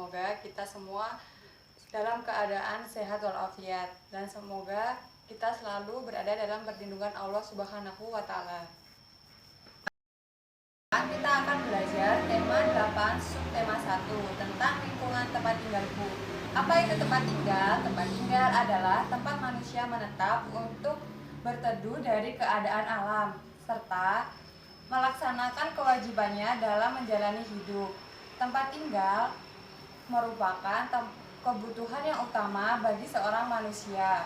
semoga kita semua dalam keadaan sehat walafiat dan semoga kita selalu berada dalam perlindungan Allah Subhanahu wa taala. Kita akan belajar tema 8 subtema 1 tentang lingkungan tempat tinggalku. Apa itu tempat tinggal? Tempat tinggal adalah tempat manusia menetap untuk berteduh dari keadaan alam serta melaksanakan kewajibannya dalam menjalani hidup. Tempat tinggal merupakan kebutuhan yang utama bagi seorang manusia.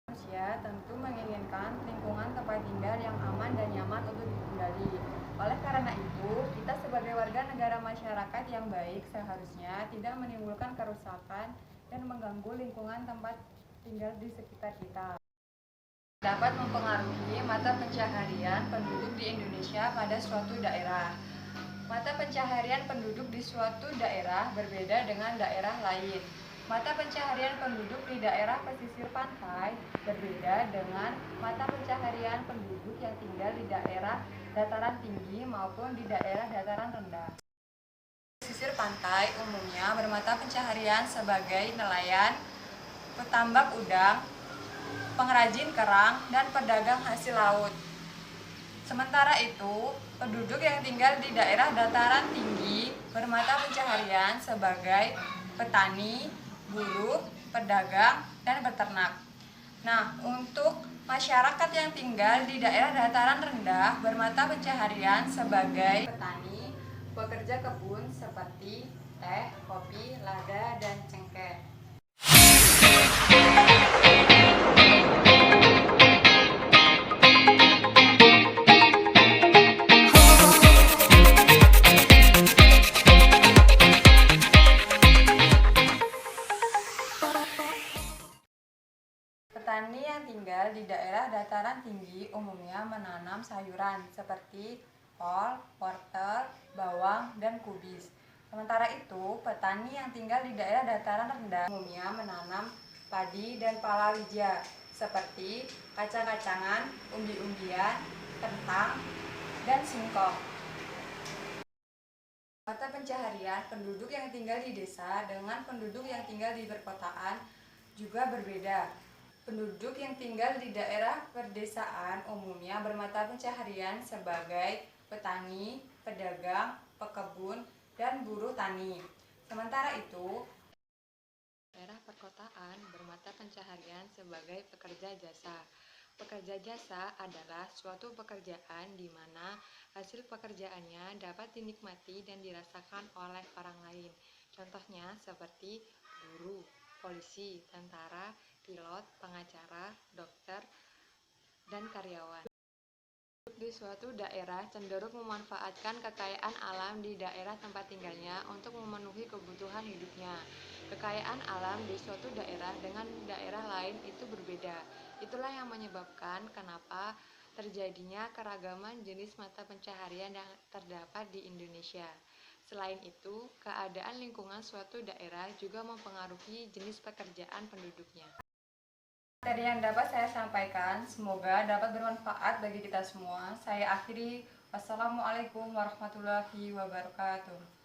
Manusia tentu menginginkan lingkungan tempat tinggal yang aman dan nyaman untuk ditinggali. Oleh karena itu, kita sebagai warga negara masyarakat yang baik seharusnya tidak menimbulkan kerusakan dan mengganggu lingkungan tempat tinggal di sekitar kita. Dapat mempengaruhi mata pencaharian penduduk di Indonesia pada suatu daerah. Mata pencaharian penduduk di suatu daerah berbeda dengan daerah lain. Mata pencaharian penduduk di daerah pesisir pantai berbeda dengan mata pencaharian penduduk yang tinggal di daerah dataran tinggi maupun di daerah dataran rendah. Pesisir pantai umumnya bermata pencaharian sebagai nelayan, petambak udang, pengrajin kerang, dan pedagang hasil laut. Sementara itu, penduduk yang tinggal di daerah dataran tinggi bermata pencaharian sebagai petani, buruh, pedagang, dan beternak. Nah, untuk masyarakat yang tinggal di daerah dataran rendah bermata pencaharian sebagai petani, pekerja kebun seperti teh, kopi, lada, dan cengkeh. Petani yang tinggal di daerah dataran tinggi umumnya menanam sayuran seperti kol, wortel, bawang, dan kubis. Sementara itu, petani yang tinggal di daerah dataran rendah umumnya menanam padi dan palawija seperti kacang-kacangan, umbi-umbian, kentang, dan singkong. Mata pencaharian penduduk yang tinggal di desa dengan penduduk yang tinggal di perkotaan juga berbeda. Penduduk yang tinggal di daerah perdesaan umumnya bermata pencaharian sebagai petani, pedagang, pekebun, dan buruh tani. Sementara itu, daerah perkotaan bermata pencaharian sebagai pekerja jasa. Pekerja jasa adalah suatu pekerjaan di mana hasil pekerjaannya dapat dinikmati dan dirasakan oleh orang lain. Contohnya seperti guru, polisi, tentara, pilot, pengacara, dokter, dan karyawan. Di suatu daerah cenderung memanfaatkan kekayaan alam di daerah tempat tinggalnya untuk memenuhi kebutuhan hidupnya. Kekayaan alam di suatu daerah dengan daerah lain itu berbeda. Itulah yang menyebabkan kenapa terjadinya keragaman jenis mata pencaharian yang terdapat di Indonesia. Selain itu, keadaan lingkungan suatu daerah juga mempengaruhi jenis pekerjaan penduduknya. Materi yang dapat saya sampaikan semoga dapat bermanfaat bagi kita semua. Saya akhiri. Wassalamualaikum warahmatullahi wabarakatuh.